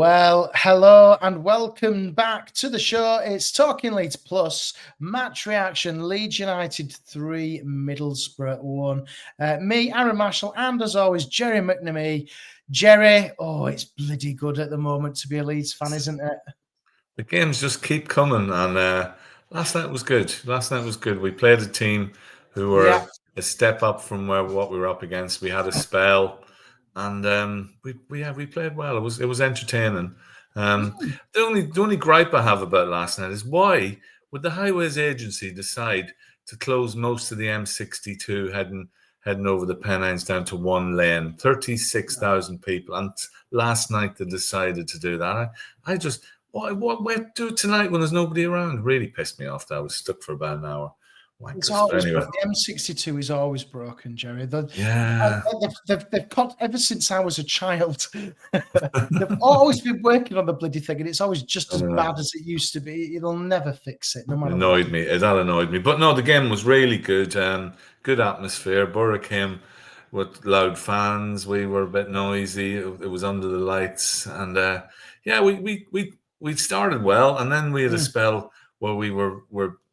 Well, hello and welcome back to the show. It's Talking Leeds Plus, match reaction, Leeds United 3, Middlesbrough 1. Me, Aaron Marshall, and as always, Gerry McNamee. Gerry, it's bloody good at the moment to be a Leeds fan, isn't it? The games just keep coming, and last night was good. We played a team who were a step up from what we were up against. We had a spell, and we played well. It was entertaining. The only gripe I have about last night is why would the Highways Agency decide to close most of the M62 heading over the Pennines down to one lane, 36,000 people, and last night they decided to do that. I just. What do it tonight when there's nobody around? It really pissed me off that I was stuck for about an hour. It's always anyway. The M62 is always broken, Gerry. They've got ever since I was a child. They've always been working on the bloody thing, and it's always just as bad as it used to be. It'll never fix it, no matter. That annoyed me. But no, the game was really good. Good atmosphere. Borough came with loud fans. We were a bit noisy. It was under the lights, and we started well, and then we had a spell where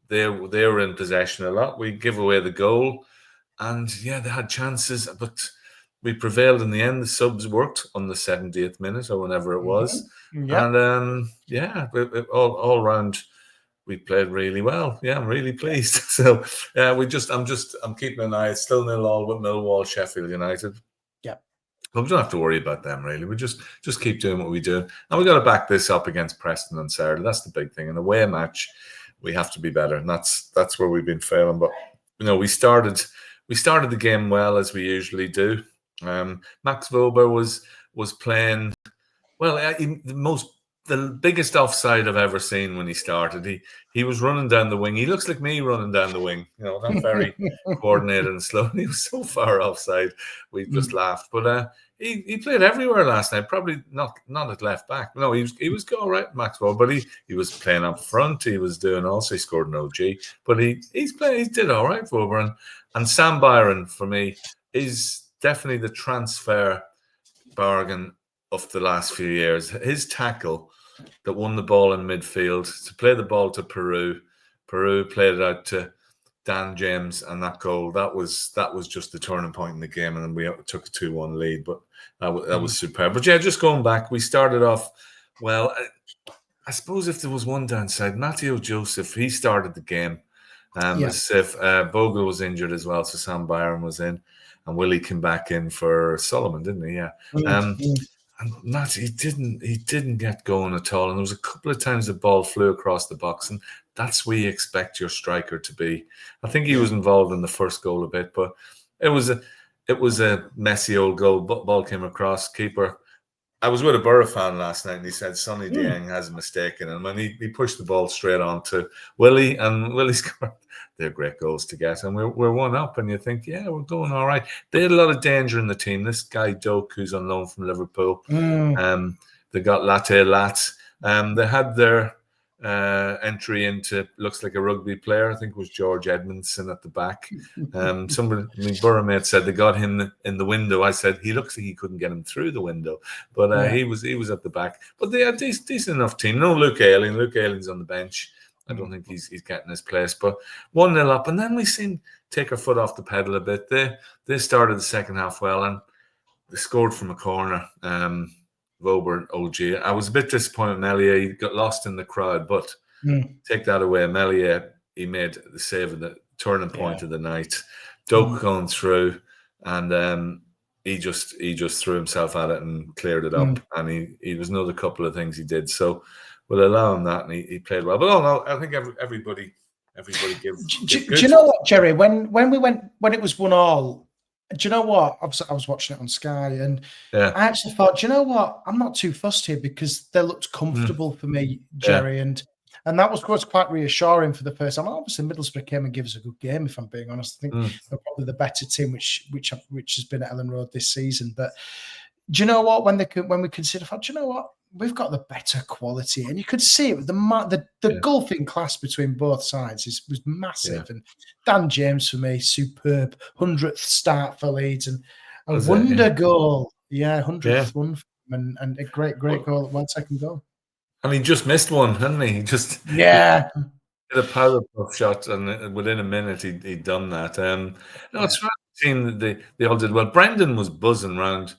they were in possession a lot. We give away the goal, and they had chances, but we prevailed in the end. The subs worked on the 70th minute or whenever it was, and all round we played really well. Yeah, I'm really pleased. So I'm keeping an eye. It's still 0-0 with Millwall, Sheffield United. But we don't have to worry about them, really. We just keep doing what we do. And we got to back this up against Preston on Saturday. That's the big thing. In a away match, we have to be better. And that's where we've been failing. But, we started the game well, as we usually do. Max Wilber was playing, the biggest offside I've ever seen when he started. He was running down the wing. He looks like me running down the wing. Not very coordinated and slow. He was so far offside. We just laughed. But he played everywhere last night. Probably not at left back. No, he was all right, Maxwell. But he was playing up front. He was doing also. He scored an OG. But he did all right for Wilber. And Sam Byron, for me, is definitely the transfer bargain of the last few years. His tackle that won the ball in midfield to play the ball to Peru. Peru played it out to Dan James, and that goal that was just the turning point in the game, and then we took a 2-1 lead. But that was superb. But just going back, we started off well. I suppose if there was one downside, Matteo Joseph, he started the game. As if Bogle was injured as well, so Sam Byron was in, and Willie came back in for Solomon, didn't he? Yeah. And Matt, he didn't get going at all. And there was a couple of times the ball flew across the box, and that's where you expect your striker to be. I think he was involved in the first goal a bit, but it was a messy old goal. Ball came across, keeper. I was with a Borough fan last night, and he said Sonny Dieng has a mistake in him, and he pushed the ball straight on to Willie, and Willie scored. They're great goals to get, and we're 1-up, and you think, we're going all right. They had a lot of danger in the team. This guy Doak, who's on loan from Liverpool, they got Latte Lats. They had their entry into, looks like a rugby player. I think it was George Edmondson at the back. Borough mate said they got him in the window. I said he looks like he couldn't get him through the window, but he was at the back. But they had a decent enough team. No Luke Ayling. Luke Ayling's on the bench. I don't think he's getting his place, but 1-0 up, and then we seemed to take our foot off the pedal a bit. They started the second half well, and they scored from a corner. Wilber and OG. I was a bit disappointed. Meslier, he got lost in the crowd, but take that away. Meslier, he made the save of the turning point of the night. Doak going through, and he just threw himself at it and cleared it up. And he was another couple of things he did. So we'll allow him that, and he played well. But I think everybody gives. Do you know what, Gerry? When it was 1-1, do you know what? I was watching it on Sky, and I actually thought, do you know what? I'm not too fussed here because they looked comfortable for me, Gerry, and that was quite reassuring for the first time. Obviously, Middlesbrough came and gave us a good game, if I'm being honest. I think they're probably the better team, which has been at Ellen Road this season. But do you know what? When we consider, do you know what? We've got the better quality, and you could see it. The gulf in class between both sides was massive. And Dan James, for me, superb 100th start for Leeds, and a wonder goal. 100th one. and a great goal, well taken goal. And he just missed one, hadn't he? He just Yeah. He had a power puff shot, and within a minute he'd done that. No, it's right. Seeing that they all did well. Brendan was buzzing around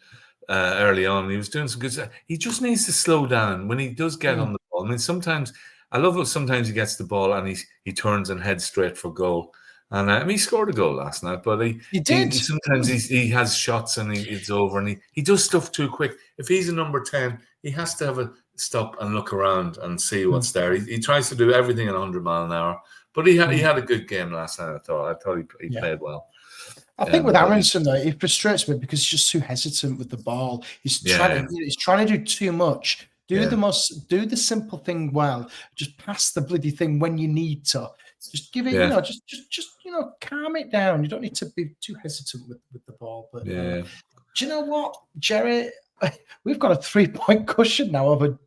early on. He was doing some good stuff. He just needs to slow down when he does get on the ball. I mean, sometimes I love it. Sometimes he gets the ball and he turns and heads straight for goal. And I mean, he scored a goal last night, but he did. Sometimes he has shots and it's over, and he does stuff too quick. If he's a number 10, he has to have a stop and look around and see what's there. He tries to do everything at 100 mile an hour, but he had a good game last night. I thought he played well. I think with Aronson though, he frustrates me because he's just too hesitant with the ball. He's trying to do too much. Do the simple thing well. Just pass the bloody thing when you need to. Just give it, just calm it down. You don't need to be too hesitant with the ball. But do you know what, Gerry? We've got a 3-point cushion now over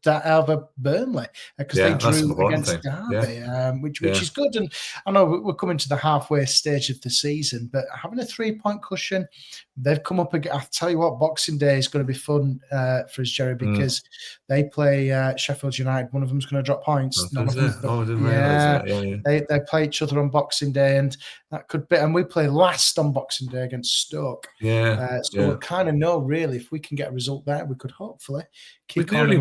Burnley because they drew against Derby, which is good. And I know we're coming to the halfway stage of the season, but having a 3-point cushion, they've come up again. I tell you what, Boxing Day is going to be fun for us, Gerry, because they play Sheffield United. One of them's going to drop points. I didn't realize that. They play each other on Boxing Day, and that could be. And we play last on Boxing Day against Stoke. So we'll kind of know really if we can get a result there, we could hopefully keep going. We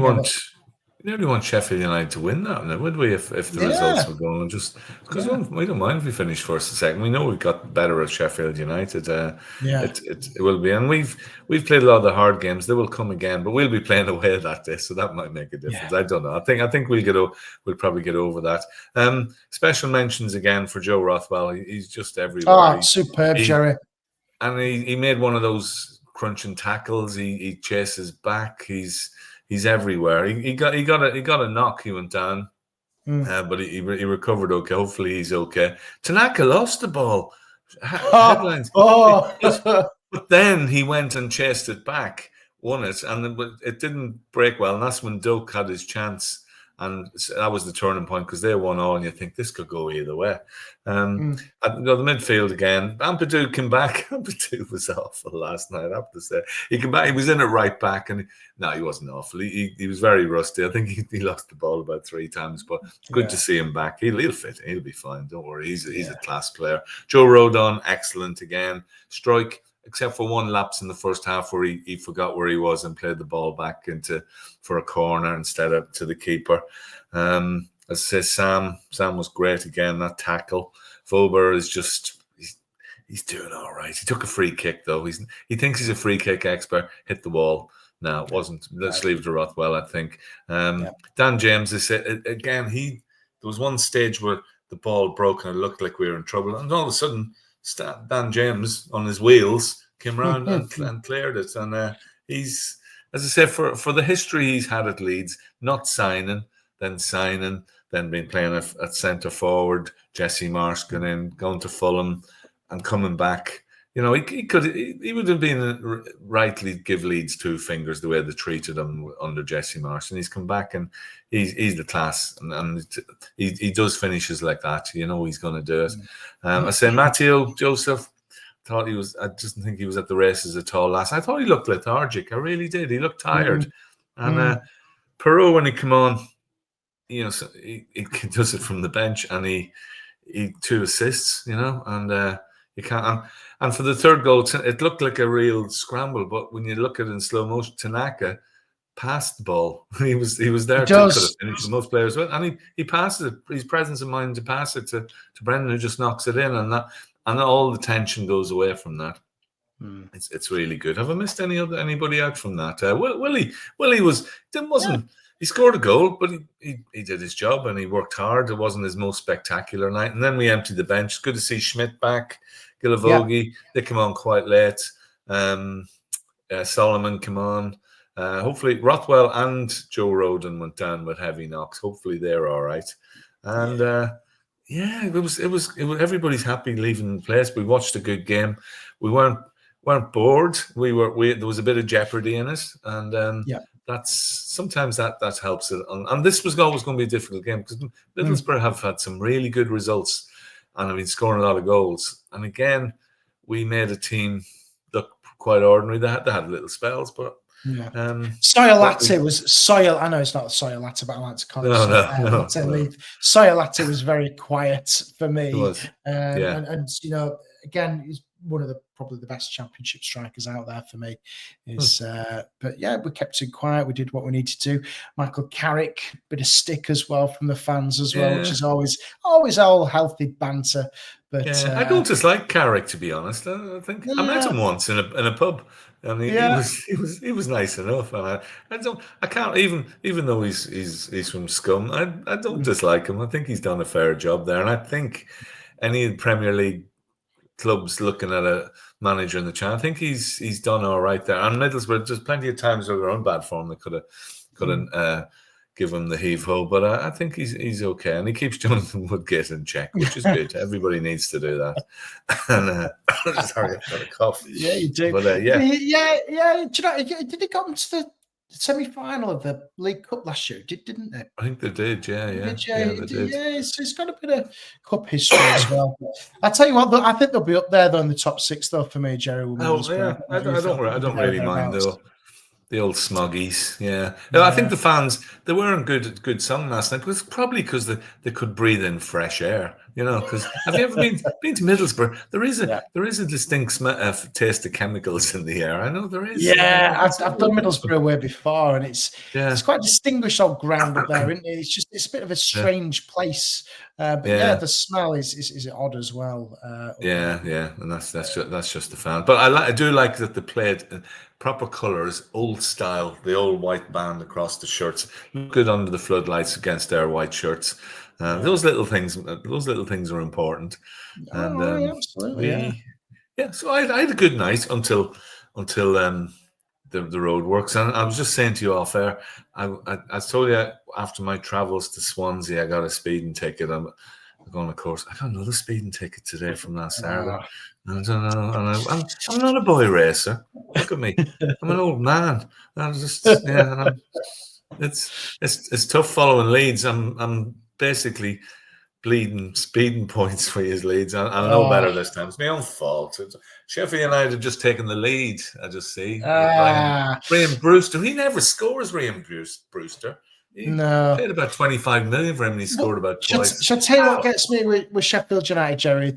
nearly want Sheffield United to win that, would we? If the results were going, just because we don't mind if we finish first and second. We know we've got better at Sheffield United. It will be, and we've played a lot of the hard games. They will come again, but we'll be playing away that day, so that might make a difference. I don't know. I think we'll probably get over that. Special mentions again for Joe Rothwell. He's just everywhere. Superb, Gerry. And he made one of those crunching tackles. He chases back. He's everywhere. He got a knock. He went down, but he recovered okay. Hopefully he's okay. Tanaka lost the ball. Headlines. But then he went and chased it back, won it, and it didn't break well. And that's when Doak had his chance. And that was the turning point because they won all, and you think this could go either way. The midfield again. Ampadu came back. Ampadu was awful last night, I have to say. He came back. He was in it right back, and he wasn't awful. He was very rusty. I think he lost the ball about 3 times, but good to see him back. He'll fit. He'll be fine. Don't worry. He's a class player. Joe Rodon, excellent again. Strike, except for one lapse in the first half where he forgot where he was and played the ball back for a corner instead of to the keeper. As I say, Sam was great again. That tackle. Vober is just he's doing all right. He took a free kick though. He thinks he's a free kick expert. Hit the wall. No, it wasn't. Let's leave it to Rothwell, I think. Dan James, again, there was one stage where the ball broke and it looked like we were in trouble, and all of a sudden Dan James on his wheels came around and cleared it. And he's, as I said, for the history he's had at Leeds, not signing, then being playing at centre forward, Jesse Marsh going to Fulham and coming back. He would have been rightly give Leeds 2 fingers the way they treated him under Jesse Marsh, and he's come back and he's the class, and he does finishes like that. He's going to do it. I say Matteo Joseph. I just didn't think he was at the races at all last. I thought he looked lethargic. I really did. He looked tired. And Perot, when he came on, he does it from the bench, and he 2 assists. And you can't. And for the third goal, it looked like a real scramble. But when you look at it in slow motion, Tanaka passed the ball. He was there. Could have finished with most players, and he passes it. His presence of mind to pass it to Brendan, who just knocks it in, and all the tension goes away from that. It's really good. Have I missed anybody out from that? Willie wasn't. He scored a goal, but he did his job and he worked hard. It wasn't his most spectacular night. And then we emptied the bench. It's good to see Schmidt back, Gilavogi. They come on quite late. Solomon come on. Hopefully Rothwell and Joe Rodon went down with heavy knocks. Hopefully they're all right. And it was everybody's happy leaving the place. We watched a good game. We weren't bored. There was a bit of jeopardy in it, and sometimes that helps it. And this was always going to be a difficult game because Middlesbrough have had some really good results and have been scoring a lot of goals. And again, we made a team look quite ordinary. They had little spells, but Yeah. Soya latte was soya. I know it's not soya latte, but I like to call it latte leaf. Soya latte was very quiet for me. It was. And you know, again, he's one of probably the best championship strikers out there for me. But yeah, we kept it quiet. We did what we needed to do. Michael Carrick, bit of stick as well from the fans as well, which is always all healthy banter. But I don't dislike Carrick, to be honest. I think I met him once in a pub, and he was nice enough. And I can't even though he's from Scum, I don't dislike him. I think he's done a fair job there, and I think any Premier League clubs looking at a manager in the chat, I think he's done all right there. And Middlesbrough, there's plenty of times where they're on bad form. They couldn't give him the heave-ho, but I think he's okay, and he keeps Jonathan Woodgate in check, which is good. Everybody needs to do that. And sorry, I've got a cough. Yeah, you do. But yeah. Do you know? Did it come to the semi-final of the League Cup last year? Didn't they? I think they did. Yeah, they did. Yeah, it's got a bit of cup history as well. I tell you what, I think they'll be up there though in the top 6 though for me, Jerry. I don't really mind though. The old smuggies, yeah. I think the fans, they weren't good song last night, but it's probably because they could breathe in fresh air, you know. Because have you ever been to Middlesbrough? There is a distinct taste of chemicals in the air. I know there is. Yeah, I've done Middlesbrough away before, and it's quite distinguished old ground up there, isn't it? It's a bit of a strange place, but the smell is odd as well. And that's just the fan. But I do like that they played proper colours, old style, the old white band across the shirts. Look good under the floodlights against their white shirts. Those little things are important. Absolutely. So I had a good night until the road works. And I was just saying to you off air, I told you after my travels to Swansea, I got a speeding ticket. I'm going, of course. I got another speeding ticket today from last Saturday. I don't know. And I'm not a boy racer. Look at me. I'm an old man. I'm just it's tough following Leeds. I'm basically bleeding speeding points for his Leeds. I know better this time. It's my own fault. Sheffield United have just taken the lead. I just see. Ryan Brewster. He never scores. Ryan Brewster. He paid about 25 million for him, and he scored about twice. Shall I tell you what gets me with Sheffield United, Jerry?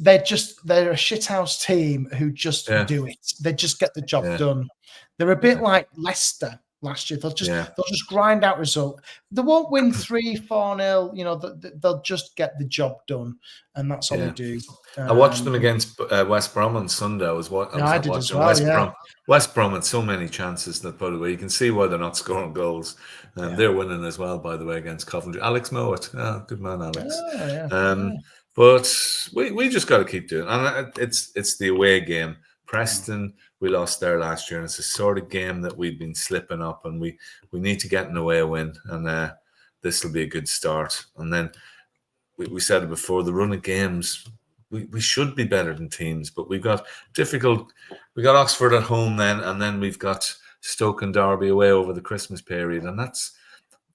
They're a shithouse team who just do it. They just get the job done. They're a bit like Leicester last year. They'll just grind out result. They won't win 3-4-0. You know, they'll just get the job done, and that's all they do. I watched them against West Brom on Sunday. I did as well. West Brom had so many chances that, by the way, you can see why they're not scoring goals. They're winning as well, by the way, against Coventry. Alex Mowat, good man, Alex. But we just got to keep doing it. And it's the away game. Preston, we lost there last year, and it's the sort of game that we've been slipping up, and we need to get an away win, and this will be a good start. And then we said it before, the run of games, we should be better than teams, but we've got difficult. We got Oxford at home then, and then we've got Stoke and Derby away over the Christmas period, and that's,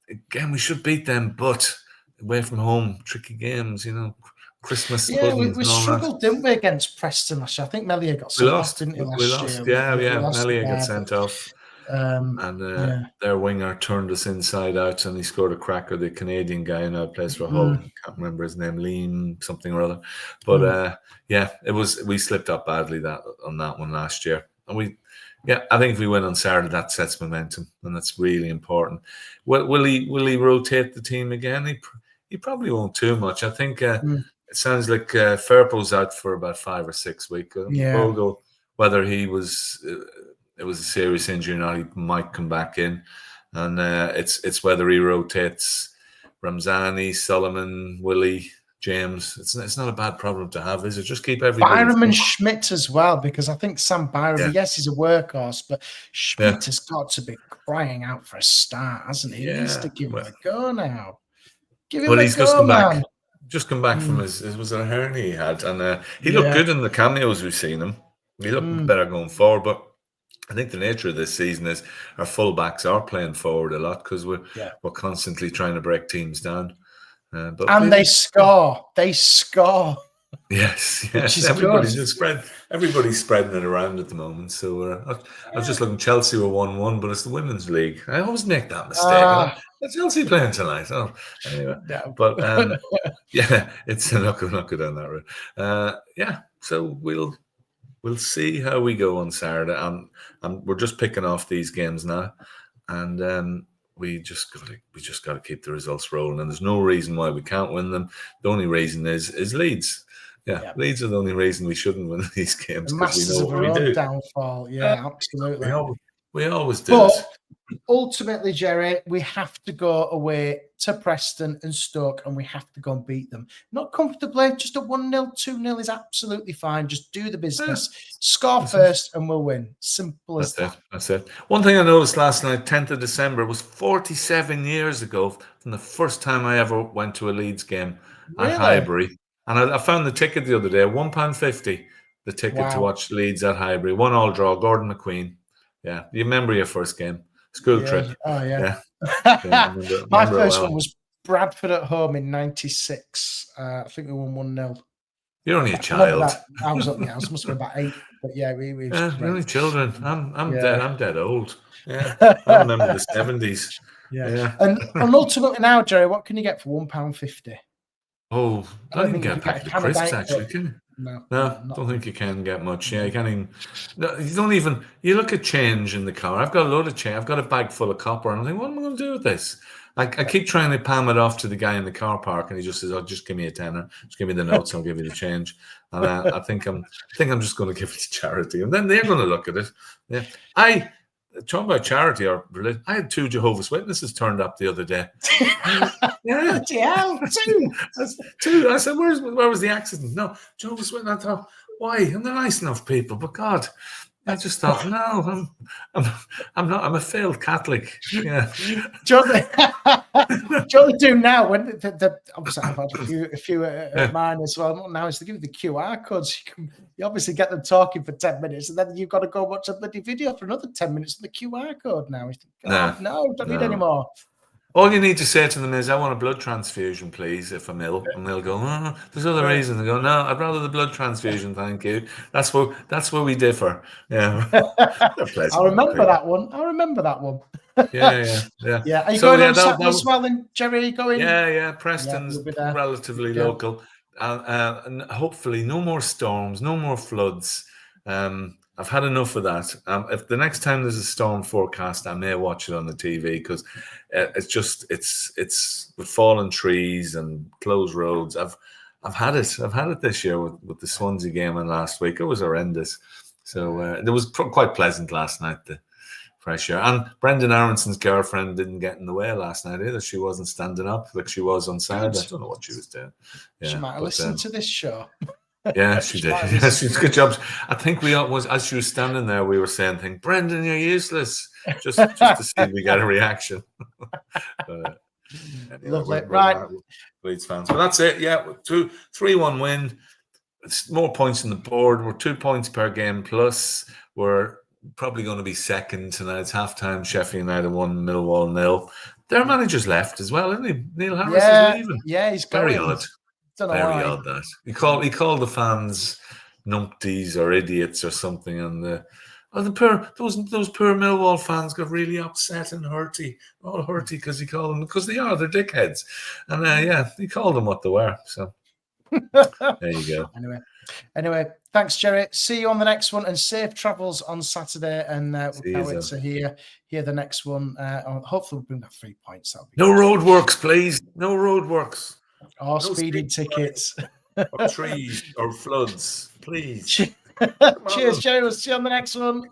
again, we should beat them, but away from home, tricky games, you know. Christmas puddings. We struggled, didn't we, against Preston last year? I think Melia got sent off, didn't he, last year? Yeah. Melia got sent off. Their winger turned us inside out, and he scored a cracker. The Canadian guy now plays for Hull. Can't remember his name, Liam something or other. But we slipped up badly on that one last year. And I think if we win on Saturday, that sets momentum, and that's really important. Will he rotate the team again? He probably won't too much. I think it sounds like Firpo's out for about 5 or 6 weeks. Bogle, whether it was a serious injury or not, he might come back in, and it's whether he rotates Ramzani, Solomon, Willie, James. It's not a bad problem to have, is it? Just keep everybody. Byram and Schmidt as well, because I think Sam Byram, yes, he's a workhorse, but Schmidt has got to be crying out for a start, hasn't he? He needs to give him a go now. Give him a go, man. Just come back from his was it a hernia he had, and he looked good in the cameos we've seen him. He looked better going forward, but I think the nature of this season is our fullbacks are playing forward a lot because we're constantly trying to break teams down. And they score. Yes. which is Everybody's good. Everybody's spreading it around at the moment. So I was just looking. Chelsea were 1-1, but it's the Women's League. I always make that mistake. Chelsea playing tonight. Oh, anyway. No. But yeah, it's not go down that route. Yeah. So we'll see how we go on Saturday. And we're just picking off these games now, and we just got to keep the results rolling. And there's no reason why we can't win them. The only reason is Leeds. Yeah, Leeds are the only reason we shouldn't win these games, because we know what we do. Downfall. Yeah, absolutely. We always do. But ultimately, Gerry, we have to go away to Preston and Stoke, and we have to go and beat them. Not comfortably, just a 1-0, 2-0 is absolutely fine. Just do the business, score first, and we'll win. Simple as that. That's it. One thing I noticed last night, 10th of December, was 47 years ago from the first time I ever went to a Leeds game at Highbury. And I found the ticket the other day, £1.50, the ticket to watch Leeds at Highbury. 1-1 draw, Gordon McQueen. Yeah. You remember your first game? School trip. Oh, yeah. Remember My first one was Bradford at home in '96. I think we won 1-0. You're only a child. I was must have been about 8. But yeah, we we're only children. I'm dead old. Yeah. I remember the 70s. Yeah. And ultimately now, Gerry, what can you get for £1.50? Oh, I don't even get a packet of crisps, actually, can you? No, don't think you can get much. Yeah, you can't even. No, you don't even. You look at change in the car. I've got a load of change. I've got a bag full of copper, and I think, what am I going to do with this? I keep trying to palm it off to the guy in the car park, and he just says, "Oh, just give me a tenner. Just give me the notes. I'll give you the change." And I think I'm just going to give it to charity, and then they're going to look at it. Yeah, talking about charity or religion, I had 2 Jehovah's Witnesses turned up the other day. Yeah, two. I said, where was the accident? No, Jehovah's Witness. I thought, why? And they're nice enough people, but God, I just thought, no, I'm not. I'm a failed Catholic. Yeah. Do you do now? When obviously I've had a few of mine as well. Now is to give you the QR codes. You obviously get them talking for 10 minutes, and then you've got to go watch a bloody video for another 10 minutes with the QR code. Now, you think, no, don't need any more. All you need to say to them is, I want a blood transfusion, please, if I'm ill. And they'll go, there's other reasons. They go, no, I'd rather the blood transfusion, thank you. That's where we differ. Yeah. I remember that one. Yeah. Are you going on Saturday as well, then, Gerry? Are you going? Yeah. Preston's relatively local. And hopefully no more storms, no more floods. I've had enough of that. If the next time there's a storm forecast, I may watch it on the TV, because it's with fallen trees and closed roads. I've had it. I've had it this year with the Swansea game and last week. It was horrendous. So it was quite pleasant last night, the fresh air. And Brendan Aronson's girlfriend didn't get in the way last night either. She wasn't standing up like she was on Saturday. I don't know what she was doing. Yeah, she might have listened to this show. Yeah, she did. Yeah, she's good job. I think as she was standing there, we were saying, "Brendan, you're useless," just to see if we get a reaction. But, anyway, lovely, right? Leeds fans, but that's it. Yeah, 3-1 win. It's more points on the board. We're 2 points per game plus. We're probably going to be second tonight. It's halftime. Sheffield United 1, Millwall 0. Their manager's left as well, isn't he? Neil Harris is leaving. Yeah, he's going. Very odd. Very odd that he called the fans numpties or idiots or something, and those poor Millwall fans got really upset and hurty because he called them, because they're dickheads, and he called them what they were. So there you go. Anyway, thanks, Gerry. See you on the next one, and safe travels on Saturday. And we'll can't wait to hear the next one. Hopefully, we'll bring back 3 points. No roadworks, please. No roadworks. Or speeding tickets. Or trees or floods, please. Cheers, Gerry. We'll see you on the next one.